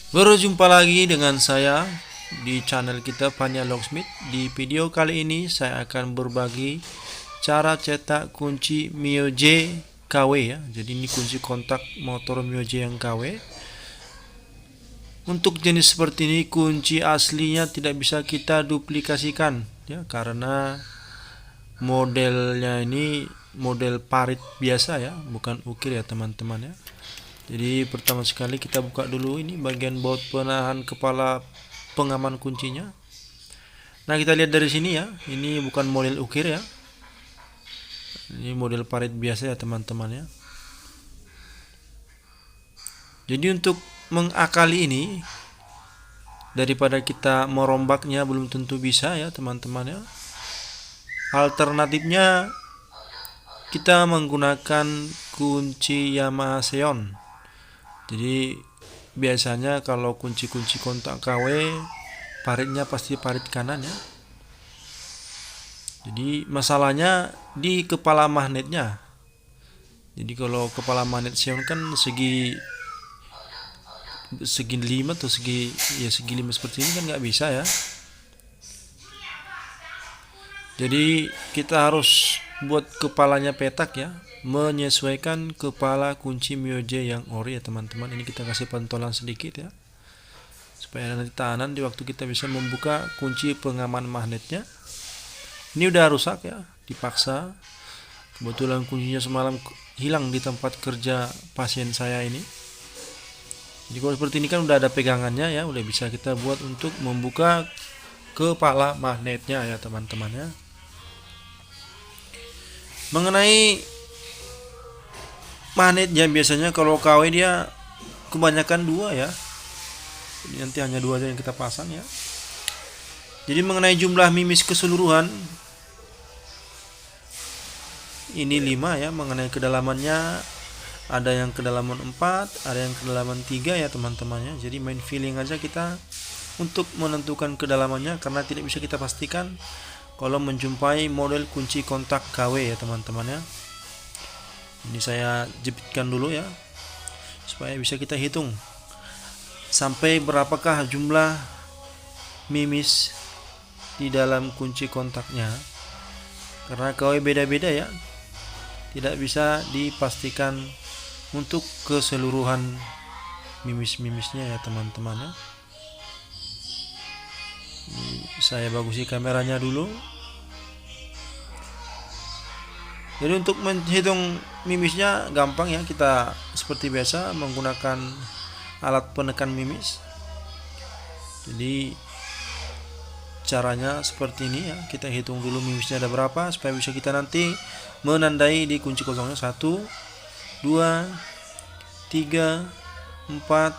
Berjumpa lagi dengan saya di channel kita Panya Locksmith. Di video kali ini saya akan berbagi cara cetak kunci Mio J KW ya. Jadi ini kunci kontak motor Mio J yang KW. Untuk jenis seperti ini kunci aslinya tidak bisa kita duplikasikan ya, karena modelnya ini model parit biasa ya, bukan ukir ya teman-teman ya. Jadi pertama sekali kita buka dulu ini bagian baut penahan kepala pengaman kuncinya. Nah, kita lihat dari sini ya, ini bukan model ukir ya. Ini model parit biasa ya teman-teman ya. Jadi untuk mengakali ini, daripada kita merombaknya belum tentu bisa ya teman-teman ya. Alternatifnya kita menggunakan kunci Yamaha Xeon. Jadi biasanya kalau kunci-kunci kontak KW paritnya pasti parit kanan ya. Jadi masalahnya di kepala magnetnya. Jadi kalau kepala magnet Xeon kan segi 5 atau segi 5 seperti ini kan nggak bisa ya. Jadi kita harus buat kepalanya petak ya, menyesuaikan kepala kunci Mio J yang ori ya teman-teman. Ini kita kasih pentolan sedikit ya, supaya nanti tahanan di waktu kita bisa membuka kunci pengaman magnetnya. Ini udah rusak ya, dipaksa. Kebetulan kuncinya semalam hilang di tempat kerja pasien saya ini. Jadi kalau seperti ini kan udah ada pegangannya ya, udah bisa kita buat untuk membuka kepala magnetnya ya teman-teman ya. Mengenai magnetnya, biasanya kalau KW dia kebanyakan dua ya. Jadi nanti hanya dua aja yang kita pasang ya. Jadi mengenai jumlah mimis keseluruhan, ini 5 ya. Mengenai kedalamannya, ada yang kedalaman 4, ada yang kedalaman 3 ya teman-teman ya. Jadi main feeling aja kita untuk menentukan kedalamannya, karena tidak bisa kita pastikan kalau menjumpai model kunci kontak KW ya teman-teman ya. Ini saya jepitkan dulu ya, supaya bisa kita hitung sampai berapakah jumlah mimis di dalam kunci kontaknya. Karena KW beda-beda ya, tidak bisa dipastikan untuk keseluruhan mimis-mimisnya ya teman-teman ya. Saya bagusi kameranya dulu. Jadi untuk menghitung mimisnya gampang ya, kita seperti biasa menggunakan alat penekan mimis. Jadi caranya seperti ini ya, kita hitung dulu mimisnya ada berapa supaya bisa kita nanti menandai di kunci kosongnya. 1, 2, 3, 4,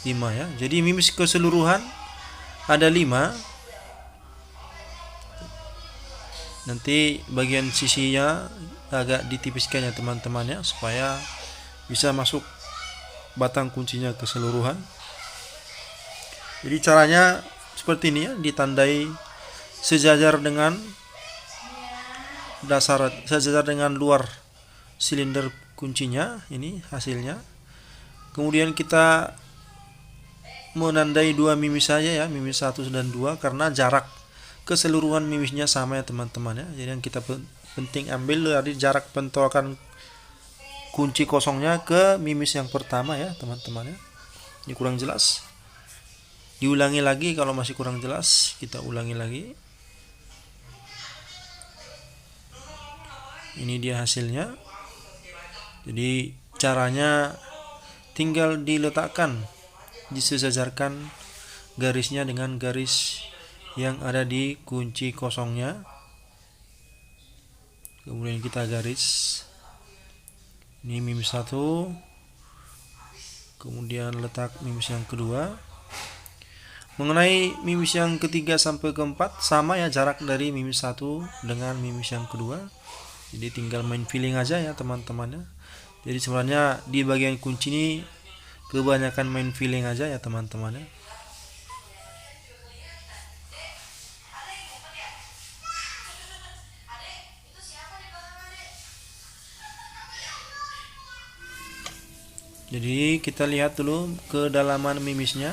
5 ya. Jadi mimis keseluruhan ada 5. Nanti bagian sisinya agak ditipiskan ya teman-teman ya, supaya bisa masuk batang kuncinya keseluruhan. Jadi caranya seperti ini ya, ditandai sejajar dengan sejajar dengan luar silinder kuncinya. Ini hasilnya. Kemudian kita menandai 2 mimis saja ya, mimis 1 dan 2, karena jarak keseluruhan mimisnya sama ya teman-teman ya. Jadi yang kita penting ambil dari jarak pentolan kunci kosongnya ke mimis yang pertama ya teman-teman ya. Ini kurang jelas, diulangi lagi. Kalau masih kurang jelas, kita ulangi lagi. Ini dia hasilnya. Jadi caranya tinggal diletakkan, disejajarkan garisnya dengan garis yang ada di kunci kosongnya. Kemudian kita garis. Ini mimis 1. Kemudian letak mimis yang kedua. Mengenai mimis yang ketiga sampai keempat sama ya, jarak dari mimis 1 dengan mimis yang kedua. Jadi tinggal main feeling aja ya teman-teman ya. Jadi sebenarnya di bagian kunci ini kebanyakan main feeling aja ya teman-teman ya. Jadi kita lihat dulu kedalaman mimisnya.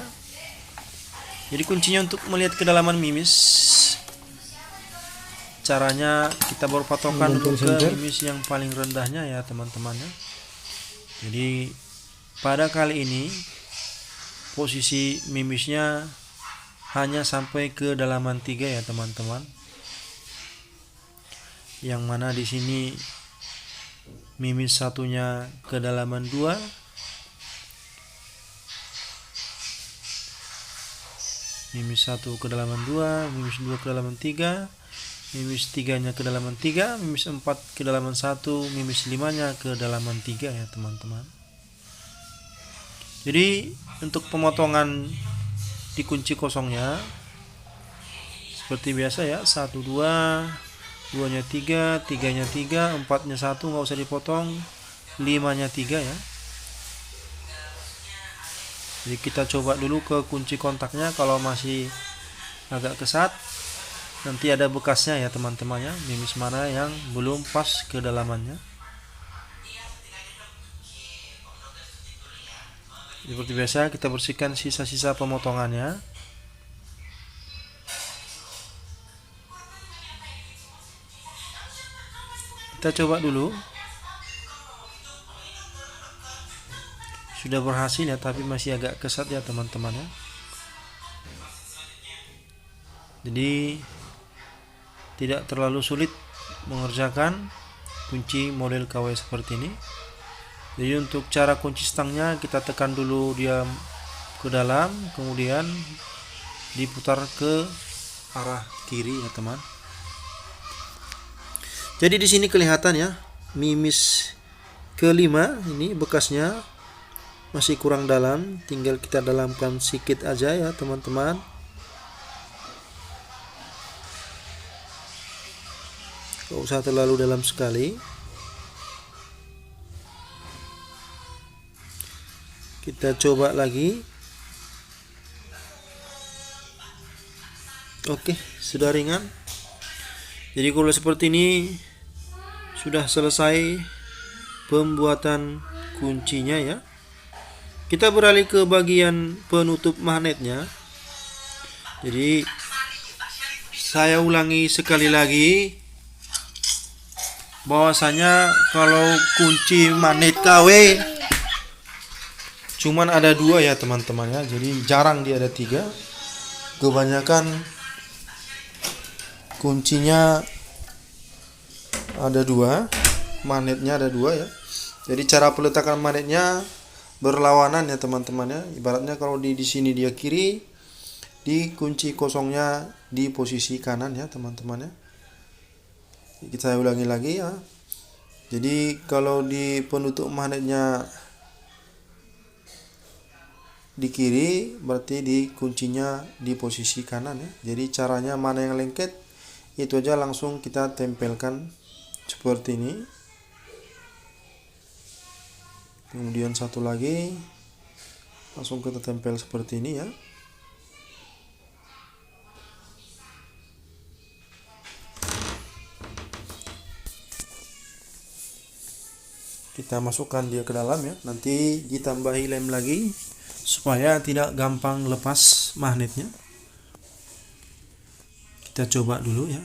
Jadi kuncinya untuk melihat kedalaman mimis, caranya kita baru patokan dulu ke mimis yang paling rendahnya ya teman-teman ya. Jadi pada kali ini posisi mimisnya hanya sampai ke kedalaman 3 ya teman-teman. Yang mana di sini mimis satunya kedalaman 2, mimis 1 kedalaman 2, mimis 2 kedalaman 3, mimis 3-nya kedalaman 3, mimis 4 kedalaman 1, mimis 5-nya kedalaman 3 ya teman-teman. Jadi untuk pemotongan di kunci kosongnya seperti biasa ya, 1 2, 2-nya 3, 3-nya 3, 4-nya 1 nggak usah dipotong, 5-nya 3 ya. Jadi kita coba dulu ke kunci kontaknya, kalau masih agak kesat nanti ada bekasnya ya teman-teman ya, mimis mana yang belum pas kedalamannya. Seperti biasa kita bersihkan sisa-sisa pemotongannya. Kita coba dulu. Sudah berhasil ya, tapi masih agak kesat ya teman-teman ya. Jadi tidak terlalu sulit mengerjakan kunci model KW seperti ini. Jadi untuk cara kunci stangnya, kita tekan dulu dia ke dalam, kemudian diputar ke arah kiri ya teman. Jadi di sini kelihatan ya, mimis kelima ini bekasnya masih kurang dalam, tinggal kita dalamkan sedikit aja ya teman-teman. Gak usah terlalu dalam sekali. Kita coba lagi. Oke, sudah ringan. Jadi kalau seperti ini sudah selesai pembuatan kuncinya ya. Kita beralih ke bagian penutup magnetnya. Jadi saya ulangi sekali lagi, bahwasanya kalau kunci magnet KW cuman ada 2 ya teman-teman ya. Jadi jarang dia ada 3. Kebanyakan kuncinya ada 2, magnetnya ada 2 ya. Jadi cara peletakan magnetnya berlawanan ya teman-teman ya. Ibaratnya kalau di sini dia kiri, di kunci kosongnya di posisi kanan ya teman-teman ya. Kita ulangi lagi ya. Jadi kalau di penutup magnetnya di kiri, berarti di kuncinya di posisi kanan ya. Jadi caranya mana yang lengket itu aja langsung kita tempelkan seperti ini. Kemudian satu lagi langsung kita tempel seperti ini ya. Kita masukkan dia ke dalam ya. Nanti ditambahi lem lagi supaya tidak gampang lepas magnetnya. Kita coba dulu ya.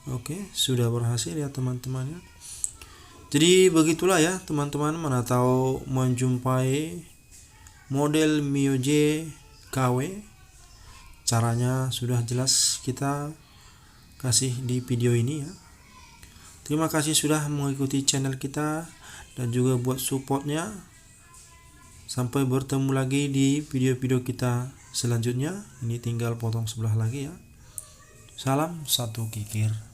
Oke, sudah berhasil ya teman-teman ya. Jadi begitulah ya teman-teman, mana tahu menjumpai model Mio J KW. Caranya sudah jelas kita kasih di video ini ya. Terima kasih sudah mengikuti channel kita dan juga buat supportnya. Sampai bertemu lagi di video-video kita selanjutnya. Ini tinggal potong sebelah lagi ya. Salam satu kikir.